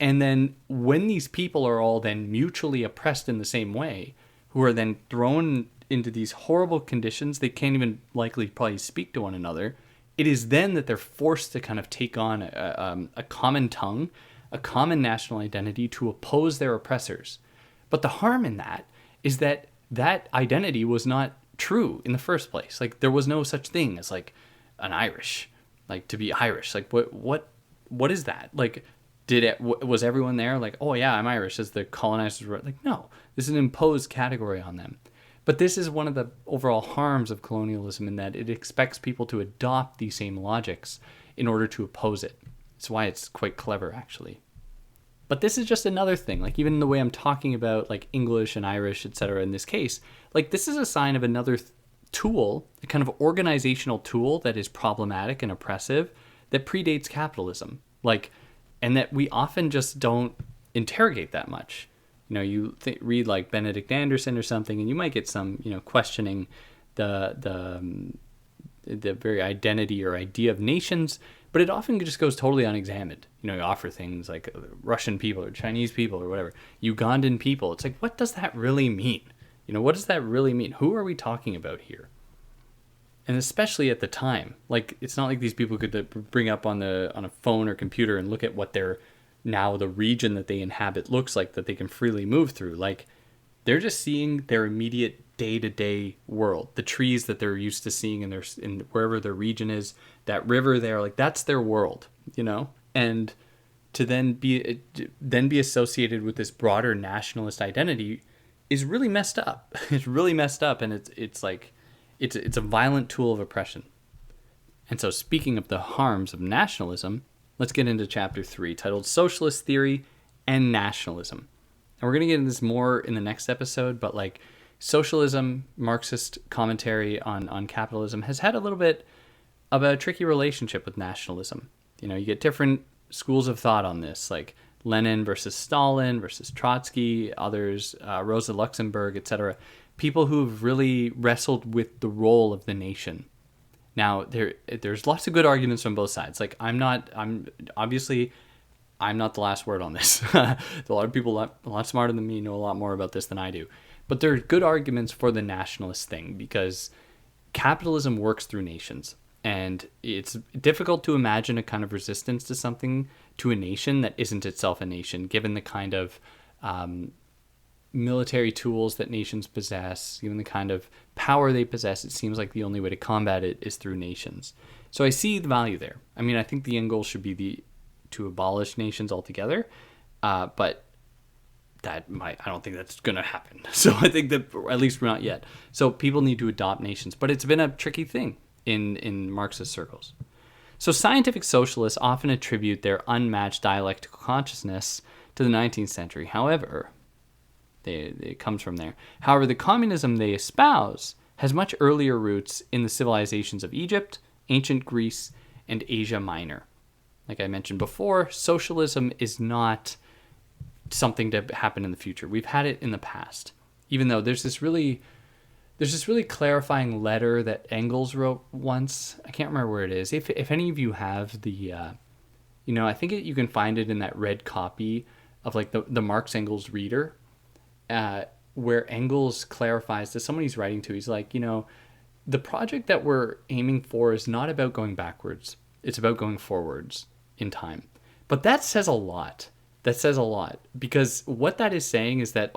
And then when these people are all then mutually oppressed in the same way, who are then thrown into these horrible conditions, they can't even likely probably speak to one another. It is then that they're forced to kind of take on a common tongue, a common national identity to oppose their oppressors. But the harm in that is that that identity was not true in the first place. Like, there was no such thing as like an Irish, like to be Irish. Like, what is that? Like, was everyone there like, oh yeah, I'm Irish, as the colonizers were? Like, no, this is an imposed category on them. But this is one of the overall harms of colonialism, in that it expects people to adopt these same logics in order to oppose it. That's why it's quite clever, actually. But this is just another thing. Like, even the way I'm talking about like English and Irish, etc. in this case, like, this is a sign of another tool, a kind of organizational tool that is problematic and oppressive that predates capitalism. Like, and that we often just don't interrogate that much. You read like Benedict Anderson or something, and you might get some, questioning the very identity or idea of nations, but it often just goes totally unexamined. You offer things like Russian people or Chinese people or whatever, Ugandan people. It's like, what does that really mean? What does that really mean? Who are we talking about here? And especially at the time, like, it's not like these people could bring up on a phone or computer and look at what the region that they inhabit looks like, that they can freely move through. Like, they're just seeing their immediate day-to-day world, the trees that they're used to seeing in wherever their region is, that river there, like, that's their world, and to then be associated with this broader nationalist identity is really messed up. It's really messed up, and it's like it's a violent tool of oppression. And so, speaking of the harms of nationalism, let's get into chapter 3, titled Socialist Theory and Nationalism. And we're going to get into this more in the next episode, but like, socialism, Marxist commentary on capitalism, has had a little bit of a tricky relationship with nationalism. You get different schools of thought on this, like Lenin versus Stalin versus Trotsky, others, Rosa Luxemburg, etc. People who've really wrestled with the role of the nation. Now, there's lots of good arguments from both sides. Like, I'm not the last word on this. A lot of people a lot smarter than me know a lot more about this than I do. But there are good arguments for the nationalist thing, because capitalism works through nations. And it's difficult to imagine a kind of resistance to something, to a nation that isn't itself a nation, given the kind of military tools that nations possess, given the kind of power they possess. It seems like the only way to combat it is through nations. So I see the value there. I mean, I think the end goal should be to abolish nations altogether, but I don't think that's going to happen. So I think that, at least we're not yet. So people need to adopt nations, but it's been a tricky thing in Marxist circles. So scientific socialists often attribute their unmatched dialectical consciousness to the 19th century. However, it comes from there. However, the communism they espouse has much earlier roots in the civilizations of Egypt, ancient Greece, and Asia Minor. Like I mentioned before, socialism is not something to happen in the future. We've had it in the past. Even though there's this really clarifying letter that Engels wrote once. I can't remember where it is. If any of you have the, I think you can find it in that red copy of like the Marx Engels Reader, where Engels clarifies to someone he's writing to. He's like, the project that we're aiming for is not about going backwards. It's about going forwards in time. But that says a lot. That says a lot, because what that is saying is that,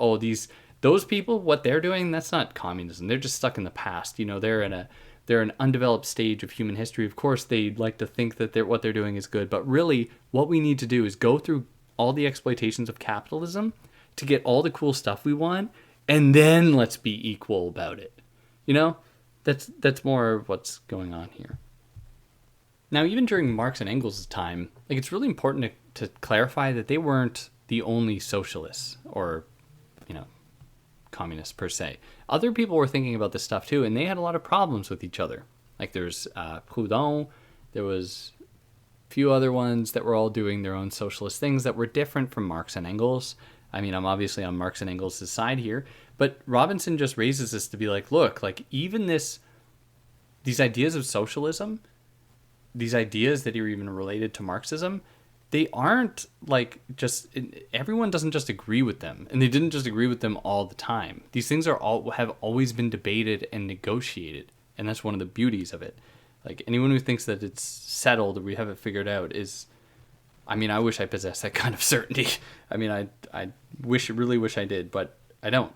those people, what they're doing, that's not communism. They're just stuck in the past. They're an undeveloped stage of human history. Of course, they like to think that what they're doing is good, but really what we need to do is go through all the exploitations of capitalism to get all the cool stuff we want, and then let's be equal about it. That's more of what's going on here. Now, even during Marx and Engels' time, it's really important to clarify that they weren't the only socialists or, communists per se. Other people were thinking about this stuff too, and they had a lot of problems with each other. Like there's Proudhon, there was a few other ones that were all doing their own socialist things that were different from Marx and Engels. I mean, I'm obviously on Marx and Engels' side here, but Robinson just raises this to be like, look, even these ideas of socialism, these ideas that are even related to Marxism, they aren't everyone doesn't just agree with them, and they didn't just agree with them all the time. These things have always been debated and negotiated, and that's one of the beauties of it. Like anyone who thinks that it's settled or we have it figured out I wish I possessed that kind of certainty. I really wish I did, but I don't.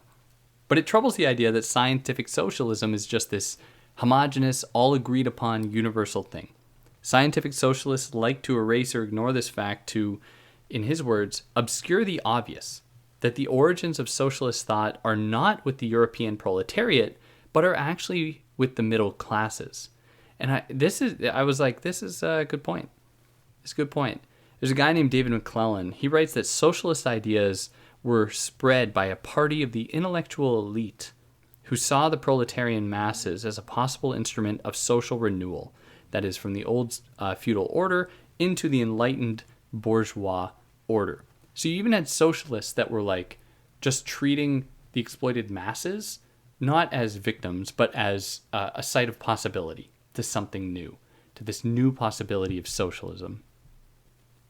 But it troubles the idea that scientific socialism is just this homogeneous, all agreed upon universal thing. Scientific socialists like to erase or ignore this fact to, in his words, obscure the obvious, that the origins of socialist thought are not with the European proletariat, but are actually with the middle classes. And I was like, this is a good point. It's a good point. There's a guy named David McClellan. He writes that socialist ideas were spread by a party of the intellectual elite who saw the proletarian masses as a possible instrument of social renewal. That is, from the old feudal order into the enlightened bourgeois order. So you even had socialists that were just treating the exploited masses not as victims, but as a site of possibility to something new, to this new possibility of socialism,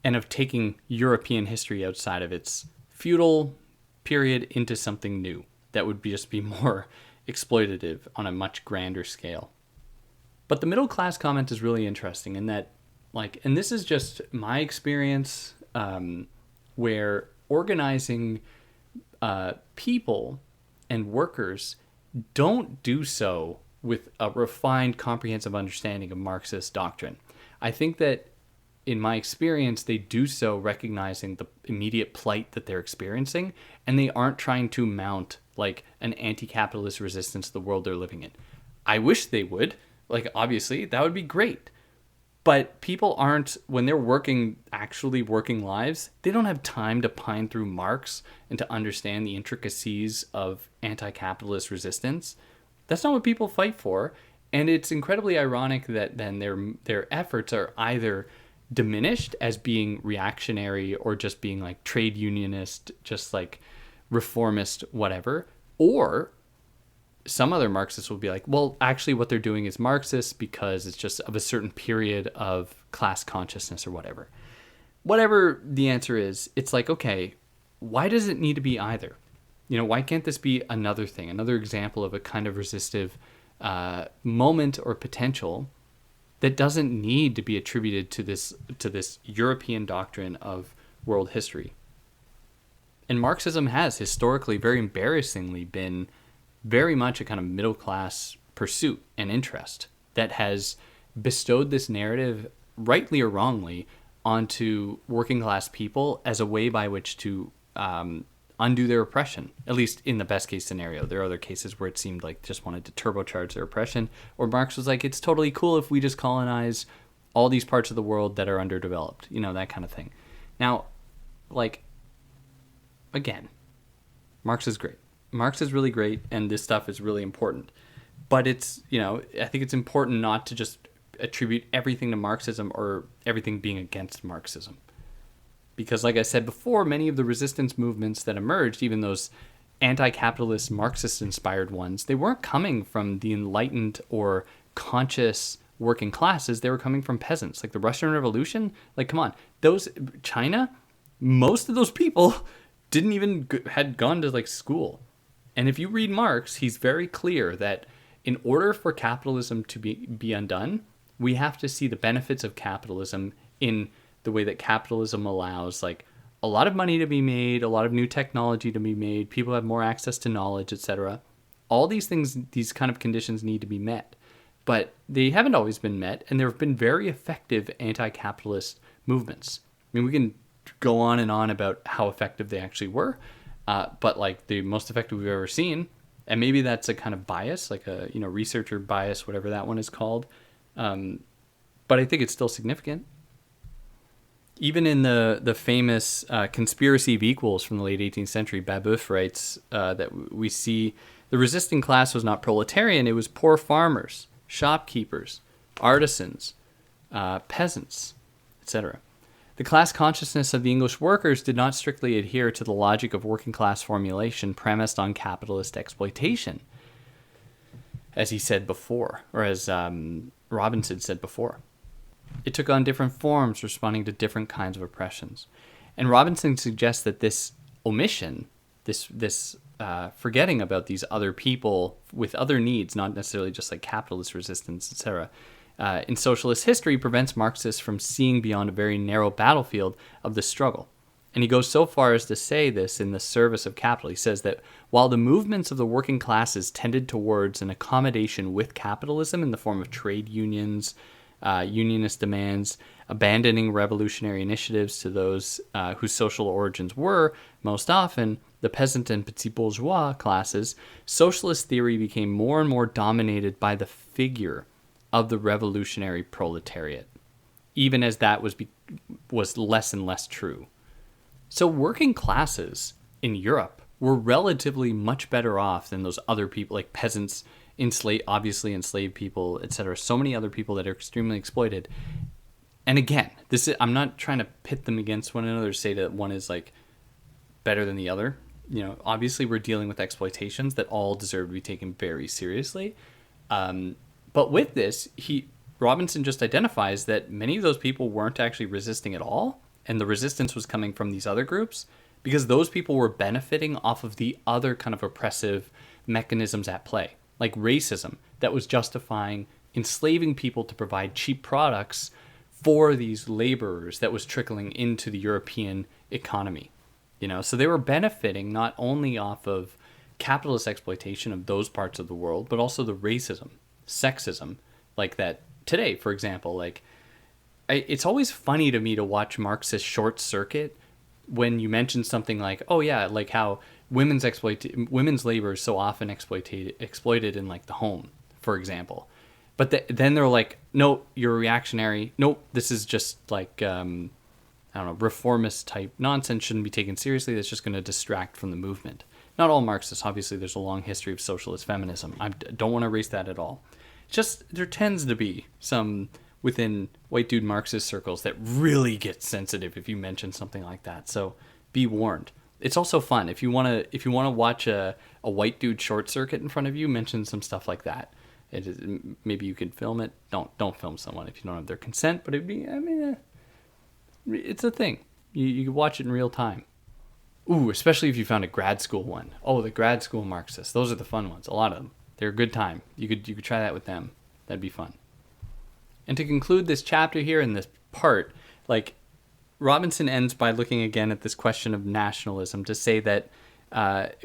and of taking European history outside of its feudal period into something new that would just be more exploitative on a much grander scale. But the middle class comment is really interesting in that, and this is just my experience, where organizing people and workers don't do so with a refined, comprehensive understanding of Marxist doctrine. I think that in my experience, they do so recognizing the immediate plight that they're experiencing, and they aren't trying to mount an anti-capitalist resistance to the world they're living in. I wish they would. Obviously, that would be great. But people aren't, when they're actually working lives, they don't have time to pine through Marx and to understand the intricacies of anti-capitalist resistance. That's not what people fight for. And it's incredibly ironic that then their efforts are either diminished as being reactionary or just being trade unionist, just reformist, whatever, or some other Marxists will be like, well, actually what they're doing is Marxist because it's just of a certain period of class consciousness or whatever. Whatever the answer is, it's okay, why does it need to be either? Why can't this be another thing, another example of a kind of resistive moment or potential that doesn't need to be attributed to this European doctrine of world history? And Marxism has historically, very embarrassingly, been very much a kind of middle class pursuit and interest that has bestowed this narrative, rightly or wrongly, onto working class people as a way by which to undo their oppression, at least in the best case scenario. There are other cases where it seemed like just wanted to turbocharge their oppression, or Marx was like, it's totally cool if we just colonize all these parts of the world that are underdeveloped, that kind of thing. Now, again, Marx is great. Marx is really great, and this stuff is really important. But it's, I think it's important not to just attribute everything to Marxism or everything being against Marxism. Because like I said before, many of the resistance movements that emerged, even those anti-capitalist Marxist-inspired ones, they weren't coming from the enlightened or conscious working classes. They were coming from peasants. Like the Russian Revolution, like, come on. China, most of those people had gone to like school. And if you read Marx, he's very clear that in order for capitalism to be undone, we have to see the benefits of capitalism in the way that capitalism allows like a lot of money to be made, a lot of new technology to be made, people have more access to knowledge, etc. All these things, these kind of conditions need to be met. But they haven't always been met, and there have been very effective anti-capitalist movements. I mean, we can go on and on about how effective they actually were, but like the most effective we've ever seen, and maybe that's a kind of bias, like a researcher bias, whatever that one is called. But I think it's still significant. Even in the famous Conspiracy of Equals from the late 18th century, Babeuf writes that we see the resisting class was not proletarian, it was poor farmers, shopkeepers, artisans, peasants, etc. The class consciousness of the English workers did not strictly adhere to the logic of working class formulation premised on capitalist exploitation, as he said before, or as Robinson said before. It took on different forms, responding to different kinds of oppressions. And Robinson suggests that this omission, this forgetting about these other people with other needs, not necessarily just like capitalist resistance, etc., in socialist history prevents Marxists from seeing beyond a very narrow battlefield of the struggle. And he goes so far as to say this in The Service of Capital. He says that while the movements of the working classes tended towards an accommodation with capitalism in the form of trade unions, unionist demands, abandoning revolutionary initiatives to those whose social origins were, most often, the peasant and petit bourgeois classes, socialist theory became more and more dominated by the figure of the revolutionary proletariat, even as that was less and less true. So working classes in Europe were relatively much better off than those other people, like peasants, obviously enslaved people, etc. So many other people that are extremely exploited. And again, I'm not trying to pit them against one another, say that one is like better than the other. Obviously we're dealing with exploitations that all deserve to be taken very seriously. But with this, Robinson just identifies that many of those people weren't actually resisting at all, and the resistance was coming from these other groups because those people were benefiting off of the other kind of oppressive mechanisms at play, like racism that was justifying enslaving people to provide cheap products for these laborers that was trickling into the European economy. So they were benefiting not only off of capitalist exploitation of those parts of the world, but also the racism, sexism, like that today, for example. It's always funny to me to watch Marxist short circuit when you mention something like, oh yeah, like how women's labor is so often exploited in like the home, for example. But then they're like, no, you're reactionary. Nope, this is just like, reformist type nonsense, shouldn't be taken seriously. That's just going to distract from the movement. Not all Marxists, obviously there's a long history of socialist feminism. I don't want to erase that at all. Just there tends to be some within white dude Marxist circles that really get sensitive if you mention something like that. So be warned. It's also fun if you want to watch a white dude short circuit in front of you, mention some stuff like that. Maybe you could film it. Don't film someone if you don't have their consent, but it's a thing. You can watch it in real time. Ooh, especially if you found a grad school one. Oh, the grad school Marxists. Those are the fun ones. A lot of them. They're a good time. You could try that with them. That'd be fun. And to conclude this chapter here in this part, like Robinson ends by looking again at this question of nationalism to say that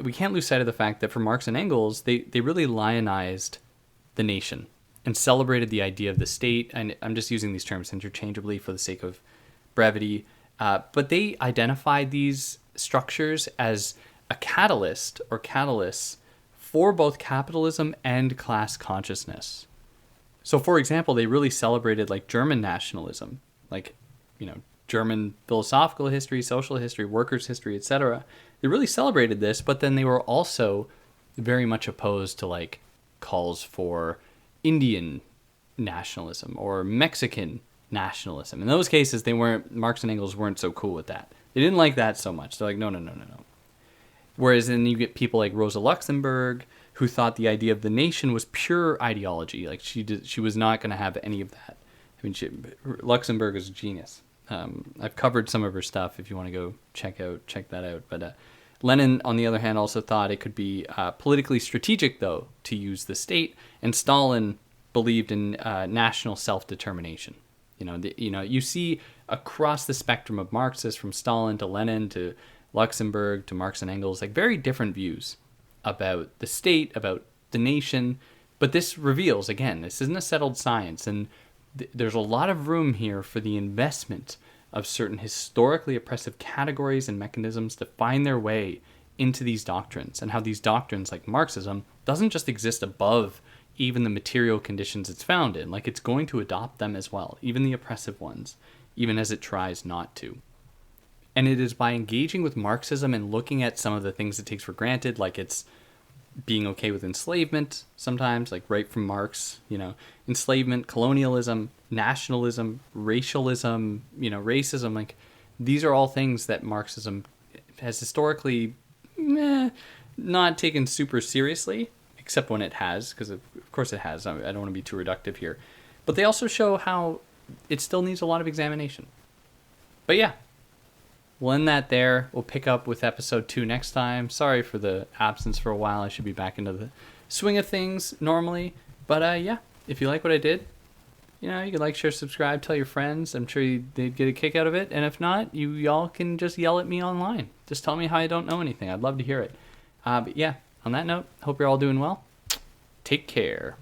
we can't lose sight of the fact that for Marx and Engels, they really lionized the nation and celebrated the idea of the state. And I'm just using these terms interchangeably for the sake of brevity. But they identified these structures as a catalyst or catalysts for both capitalism and class consciousness. So, for example, they really celebrated like German nationalism, like, German philosophical history, social history, workers' history, etc. They really celebrated this, but then they were also very much opposed to like calls for Indian nationalism or Mexican nationalism. In those cases, Marx and Engels weren't so cool with that. They didn't like that so much. They're like, no. Whereas then you get people like Rosa Luxemburg, who thought the idea of the nation was pure ideology. Like she was not going to have any of that. I mean, Luxemburg is a genius. I've covered some of her stuff if you want to go check that out. But Lenin, on the other hand, also thought it could be politically strategic, though, to use the state. And Stalin believed in national self-determination. You see across the spectrum of Marxists, from Stalin to Lenin to Luxemburg to Marx and Engels, like very different views about the state, about the nation. But this reveals, again, this isn't a settled science, and there's a lot of room here for the investment of certain historically oppressive categories and mechanisms to find their way into these doctrines, and how these doctrines, like Marxism, doesn't just exist above even the material conditions it's found in. Like, it's going to adopt them as well, even the oppressive ones, even as it tries not to. And it is by engaging with Marxism and looking at some of the things it takes for granted, like it's being okay with enslavement sometimes, like right from Marx, enslavement, colonialism, nationalism, racialism, racism, like these are all things that Marxism has historically not taken super seriously, except when it has, because of course it has. I don't want to be too reductive here. But they also show how it still needs a lot of examination. But yeah, we'll end that there. We'll pick up with episode 2 next time. Sorry for the absence for a while. I should be back into the swing of things normally. But yeah, if you like what I did, you can like, share, subscribe, tell your friends. I'm sure they'd get a kick out of it. And if not, y'all can just yell at me online. Just tell me how I don't know anything. I'd love to hear it. But yeah, on that note, hope you're all doing well. Take care.